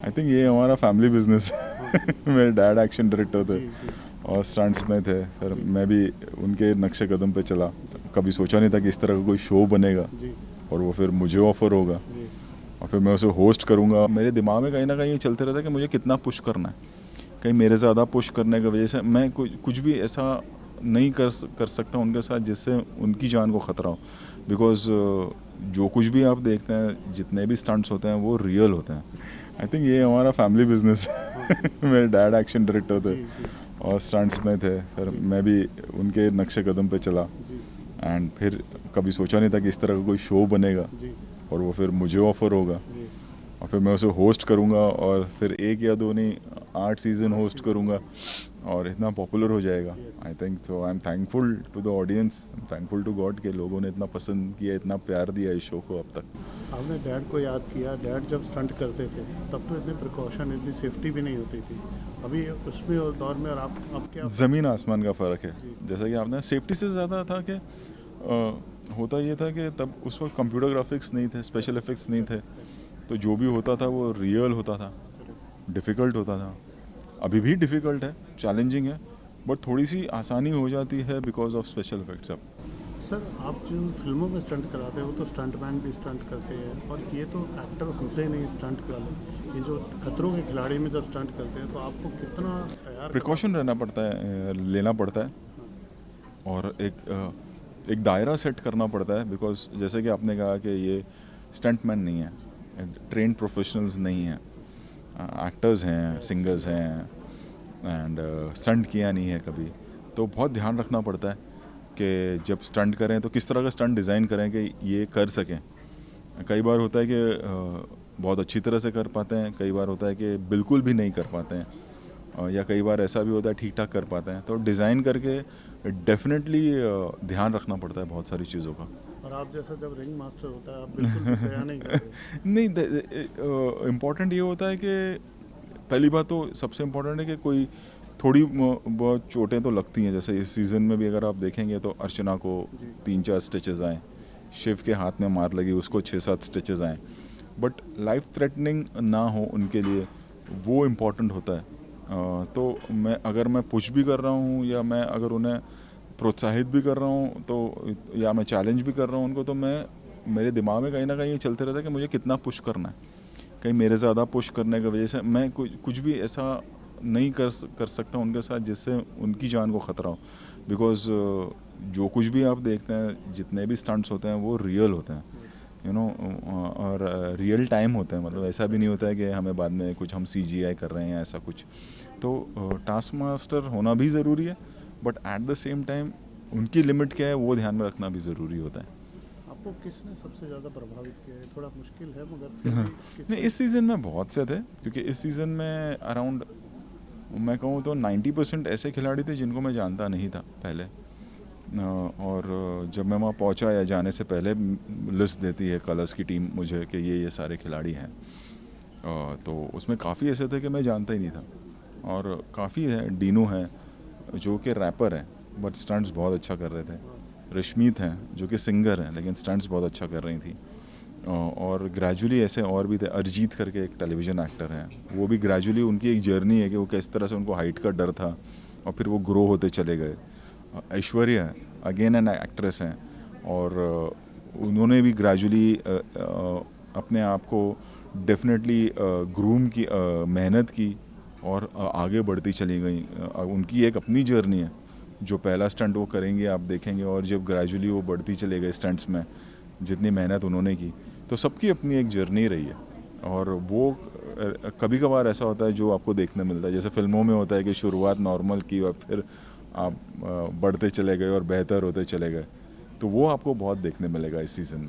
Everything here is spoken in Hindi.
आई थिंक ये हमारा फैमिली बिजनेस है। मेरे डैड एक्शन डायरेक्टर थे जी, जी, और स्टंट्स में थे, फिर जी। मैं भी उनके नक्शे कदम पे चला। कभी सोचा नहीं था कि इस तरह का कोई शो बनेगा जी, और वो फिर मुझे ऑफर होगा जी, और फिर मैं उसे होस्ट करूँगा। मेरे दिमाग में कहीं ना कहीं ये चलते रहता है कि मुझे कितना पुश करना है। कहीं मेरे ज़्यादा पुश करने की वजह से मैं कुछ भी ऐसा नहीं कर सकता उनके साथ जिससे उनकी जान को ख़तरा हो। बिकॉज जो कुछ भी आप देखते हैं, जितने भी स्टंट्स होते हैं वो रियल होते हैं। आई थिंक ये हमारा फैमिली बिजनेस हाँ, है। मेरे डैड एक्शन डायरेक्टर थे जी, जी, और स्टंट्स में थे, फिर जी, मैं भी उनके नक्शे कदम पे चला। जी, एंड फिर कभी सोचा नहीं था कि इस तरह का कोई शो बनेगा जी, और वो फिर मुझे ऑफर होगा जी, और फिर मैं उसे होस्ट करूँगा और फिर एक या दो नहीं 8 सीज़न होस्ट करूँगा और इतना पॉपुलर हो जाएगा। Yes. I think so. I am thankful to the audience, I am thankful to God के लोगों ने इतना पसंद किया, इतना प्यार दिया इस शो को अब तक। आपने डैड को याद किया। डैड जब स्टंट करते थे तब तो इतने प्रिकॉशन, इतनी सेफ्टी भी नहीं होती थी। अभी उसमें और दौर में और आप अब क्या? ज़मीन आसमान का फ़र्क है। जी, जैसा कि आपने सेफ्टी से ज़्यादा था कि होता ये था कि तब उस वक्त कंप्यूटर ग्राफिक्स नहीं थे, स्पेशल इफ़ेक्ट्स नहीं थे, तो जो भी होता था वो रियल होता था, करेक्ट। डिफ़िकल्ट होता था। अभी भी डिफ़िकल्ट है, चैलेंजिंग है, बट थोड़ी सी आसानी हो जाती है बिकॉज ऑफ स्पेशल इफ़ेक्ट्स अब। सर, आप जिन फिल्मों में स्टंट कराते हैं वो तो स्टंटमैन भी स्टंट करते हैं और ये तो एक्टर होते ही नहीं स्टंट वाले। ये जो खतरों के खिलाड़ी में जब स्टंट करते हैं तो आपको कितना तैयार करना प्रिकॉशन रहना पड़ता है, लेना पड़ता है पड़ता और एक दायरा सेट करना पड़ता है। बिकॉज जैसे कि आपने कहा कि ये स्टंटमैन नहीं है, ट्रेंड प्रोफेशनल्स नहीं हैं, एक्टर्स हैं, सिंगर्स हैं एंड स्टंट किया नहीं है कभी, तो बहुत ध्यान रखना पड़ता है कि जब स्टंट करें तो किस तरह का स्टंट डिज़ाइन करें कि ये कर सकें। कई बार होता है कि बहुत अच्छी तरह से कर पाते हैं, कई बार होता है कि बिल्कुल भी नहीं कर पाते हैं, या कई बार ऐसा भी होता है ठीक ठाक कर पाते हैं। तो डिज़ाइन करके डेफिनेटली ध्यान रखना पड़ता है बहुत सारी चीज़ों का। और आप जैसा जब रिंग मास्टर होता है आप बिल्कुल भी दया नहीं करते। नहीं, इम्पोर्टेंट ये होता है कि पहली बात तो सबसे इम्पोर्टेंट है कि कोई थोड़ी बहुत चोटें तो लगती हैं। जैसे इस सीज़न में भी अगर आप देखेंगे तो अर्चना को जी, 3-4 स्टिचेस आए, शिव के हाथ में मार लगी उसको 6-7 स्टिचेस आए, बट लाइफ थ्रेटनिंग ना हो उनके लिए, वो इम्पोर्टेंट होता है। तो अगर मैं पुश भी कर रहा हूँ या मैं अगर उन्हें प्रोत्साहित भी कर रहा हूँ तो, या मैं चैलेंज भी कर रहा हूँ उनको, तो मेरे दिमाग में कहीं ना कहीं ये चलते रहता है कि मुझे कितना पुश करना है। कहीं मेरे ज़्यादा पुश करने की वजह से मैं कुछ भी ऐसा नहीं कर सकता उनके साथ जिससे उनकी जान को ख़तरा हो। बिकॉज जो कुछ भी आप देखते हैं, जितने भी स्टंट्स होते हैं वो रियल होते हैं, यू नो, और रियल टाइम होते हैं। मतलब ऐसा भी नहीं होता है कि हमें बाद में कुछ हम CGI कर रहे हैं ऐसा कुछ। तो टास्क मास्टर होना भी ज़रूरी है, but at the same time उनकी लिमिट क्या है वो ध्यान में रखना भी ज़रूरी होता है। आपको किसने सबसे ज़्यादा प्रभावित किया है? थोड़ा मुश्किल है मगर फिर भी नहीं, इस सीज़न में बहुत से थे, क्योंकि इस सीज़न में अराउंड मैं कहूँ तो 90% ऐसे खिलाड़ी थे जिनको मैं जानता नहीं था पहले। और जब मैं वहाँ पहुँचा या जाने से पहले लिस्ट देती है कलर्स की टीम मुझे कि ये सारे खिलाड़ी हैं, तो उसमें काफ़ी ऐसे थे कि मैं जानता ही नहीं था। और काफ़ी है, डीनू है जो कि रैपर है बट स्टंट्स बहुत अच्छा कर रहे थे, रश्मीत हैं जो कि सिंगर हैं लेकिन स्टंट्स बहुत अच्छा कर रही थी। और ग्रेजुअली ऐसे और भी थे, अरिजीत करके एक टेलीविज़न एक्टर हैं, वो भी ग्रेजुअली उनकी एक जर्नी है कि वो किस तरह से उनको हाइट का डर था और फिर वो ग्रो होते चले गए। ऐश्वर्या अगेन एन एक्ट्रेस हैं और उन्होंने भी ग्रेजुअली अपने आप को डेफिनेटली ग्रूम की, मेहनत की और आगे बढ़ती चली गई। उनकी एक अपनी जर्नी है, जो पहला स्टंट वो करेंगे आप देखेंगे और जब ग्रेजुअली वो बढ़ती चले गए स्टंट्स में, जितनी मेहनत उन्होंने की, तो सबकी अपनी एक जर्नी रही है। और वो कभी कभार ऐसा होता है जो आपको देखने मिलता है, जैसे फिल्मों में होता है कि शुरुआत नॉर्मल की और फिर आप बढ़ते चले गए और बेहतर होते चले गए, तो वो आपको बहुत देखने मिलेगा इस सीज़न में।